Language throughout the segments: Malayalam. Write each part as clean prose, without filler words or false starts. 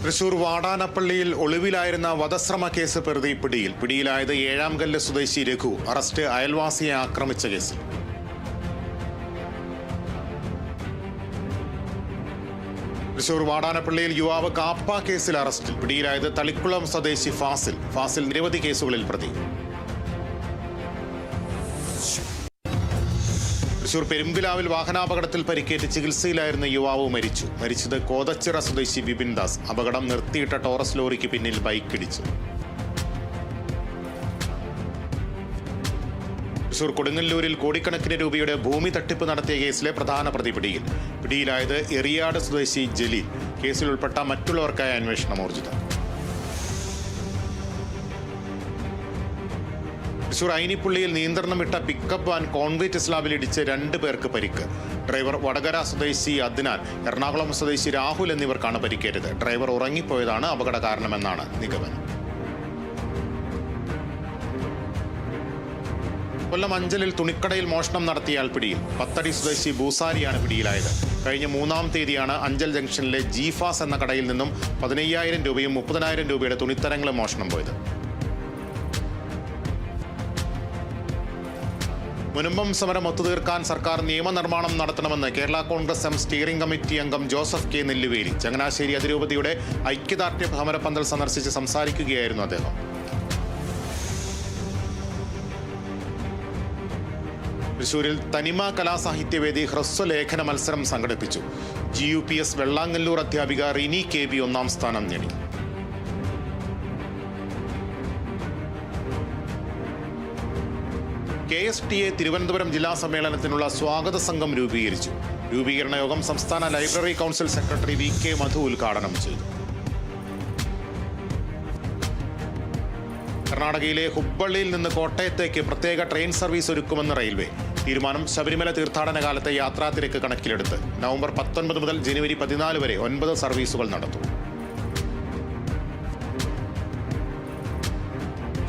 തൃശൂർ വാടാനപ്പള്ളിയിൽ ഒളിവിലായിരുന്ന വധശ്രമ കേസ് പ്രതി പിടിയിലായത് ഏഴാംകല്ല് സ്വദേശി രഘു. അറസ്റ്റ് അയൽവാസിയെ ആക്രമിച്ച കേസിൽ. തൃശൂർ വാടാനപ്പള്ളിയിൽ യുവാവ് കാപ്പ കേസിൽ അറസ്റ്റിൽ. പിടിയിലായത് തളിക്കുളം സ്വദേശി ഫാസിൽ നിരവധി കേസുകളിൽ പ്രതി. തൃശൂർ പെരുമ്പിലാവിൽ വാഹനാപകടത്തിൽ പരിക്കേറ്റ് ചികിത്സയിലായിരുന്ന യുവാവ് മരിച്ചത് കോതച്ചിറ സ്വദേശി വിപിൻ ദാസ്. അപകടം നിർത്തിയിട്ട ടോറസ് ലോറിക്ക് പിന്നിൽ ബൈക്കിടിച്ചു. തൃശൂർ കൊടുങ്ങല്ലൂരിൽ കോടിക്കണക്കിന് രൂപയുടെ ഭൂമി തട്ടിപ്പ് നടത്തിയ കേസിലെ പ്രധാന പ്രതി പിടിയിലായത് എറിയാട് സ്വദേശി ജലീൽ. കേസിൽ ഉൾപ്പെട്ട മറ്റുള്ളവർക്കായി അന്വേഷണം ഊർജിതം. തൃശൂർ ഐനിപ്പുള്ളിയിൽ നിയന്ത്രണം വിട്ട പിക്കപ്പ് വാൻ കോൺക്രീറ്റ് സ്ലാബിൽ ഇടിച്ച് 2 പേർക്ക് പരിക്ക്. ഡ്രൈവർ വടകര സ്വദേശി അദ്നാൻ, എറണാകുളം സ്വദേശി രാഹുൽ എന്നിവർക്കാണ് പരിക്കേറ്റത്. ഡ്രൈവർ ഉറങ്ങിപ്പോയതാണ് അപകട കാരണമെന്നാണ് നിഗമനം. കൊല്ലം അഞ്ചലിൽ തുണിക്കടയിൽ മോഷണം നടത്തിയാൽ പിടിയിൽ. പത്തടി സ്വദേശി ബൂസാരിയാണ് പിടിയിലായത്. കഴിഞ്ഞ 3-ാം തീയതിയാണ് അഞ്ചൽ ജംഗ്ഷനിലെ ജീഫാസ് എന്ന കടയിൽ നിന്നും 15,000 രൂപയും 30,000 രൂപയുടെ തുണിത്തരങ്ങളും മോഷണം പോയത്. മുനമ്പം സമരം ഒത്തുതീർക്കാൻ സർക്കാർ നിയമനിർമ്മാണം നടത്തണമെന്ന് Kerala Congress M steering committee അംഗം ജോസഫ് കെ നെല്ലുവേലി. ചങ്ങനാശ്ശേരി അതിരൂപതയുടെ ഐക്യദാർഢ്യ സമരപ്പന്തൽ സന്ദർശിച്ച് സംസാരിക്കുകയായിരുന്നു അദ്ദേഹം. തൃശൂരിൽ തനിമ കലാസാഹിത്യവേദി ഹ്രസ്വലേഖന മത്സരം സംഘടിപ്പിച്ചു. GUPS വെള്ളാങ്ങല്ലൂർ അധ്യാപിക റിനി KB 1-ാം സ്ഥാനം നേടി. KSTA തിരുവനന്തപുരം ജില്ലാ സമ്മേളനത്തിനുള്ള സ്വാഗത സംഘം രൂപീകരിച്ചു. രൂപീകരണ യോഗം സംസ്ഥാന ലൈബ്രറി കൗൺസിൽ സെക്രട്ടറി VK മധു ഉദ്ഘാടനം ചെയ്തു. കർണാടകയിലെ ഹുബ്ബള്ളിയിൽ നിന്ന് കോട്ടയത്തേക്ക് പ്രത്യേക ട്രെയിൻ സർവീസ് ഒരുക്കുമെന്ന് റെയിൽവേ. തീരുമാനം ശബരിമല തീർത്ഥാടന കാലത്തെ യാത്രാത്തിരക്ക് കണക്കിലെടുത്ത്. നവംബർ 19 മുതൽ ജനുവരി 14 വരെ 9 സർവീസുകൾ നടത്തും.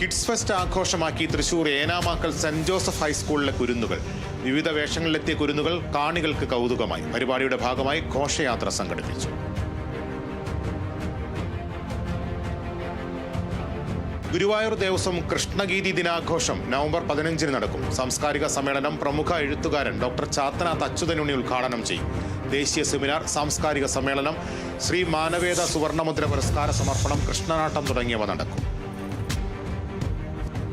കിഡ്സ് ഫെസ്റ്റ് ആഘോഷമാക്കി തൃശൂർ ഏനാമാക്കൽ സെന്റ് ജോസഫ് ഹൈസ്കൂളിലെ കുരുന്നുകൾ. വിവിധ വേഷങ്ങളിലെത്തിയ കുരുന്നുകൾ കാണികൾക്ക് കൗതുകമായി. പരിപാടിയുടെ ഭാഗമായി ഘോഷയാത്ര സംഘടിപ്പിച്ചു. ഗുരുവായൂർ ദേവസ്വം കൃഷ്ണഗീതി ദിനാഘോഷം നവംബർ 15 നടക്കും. സാംസ്കാരിക സമ്മേളനം പ്രമുഖ എഴുത്തുകാരൻ ഡോക്ടർ ചാത്തനാഥ് അച്യുതനുണ്ണി ഉദ്ഘാടനം ചെയ്യും. ദേശീയ സെമിനാർ, സാംസ്കാരിക സമ്മേളനം, ശ്രീ മാനവേദ സുവർണമുദ്ര പുരസ്കാര സമർപ്പണം, കൃഷ്ണനാട്ടം തുടങ്ങിയവ നടക്കും.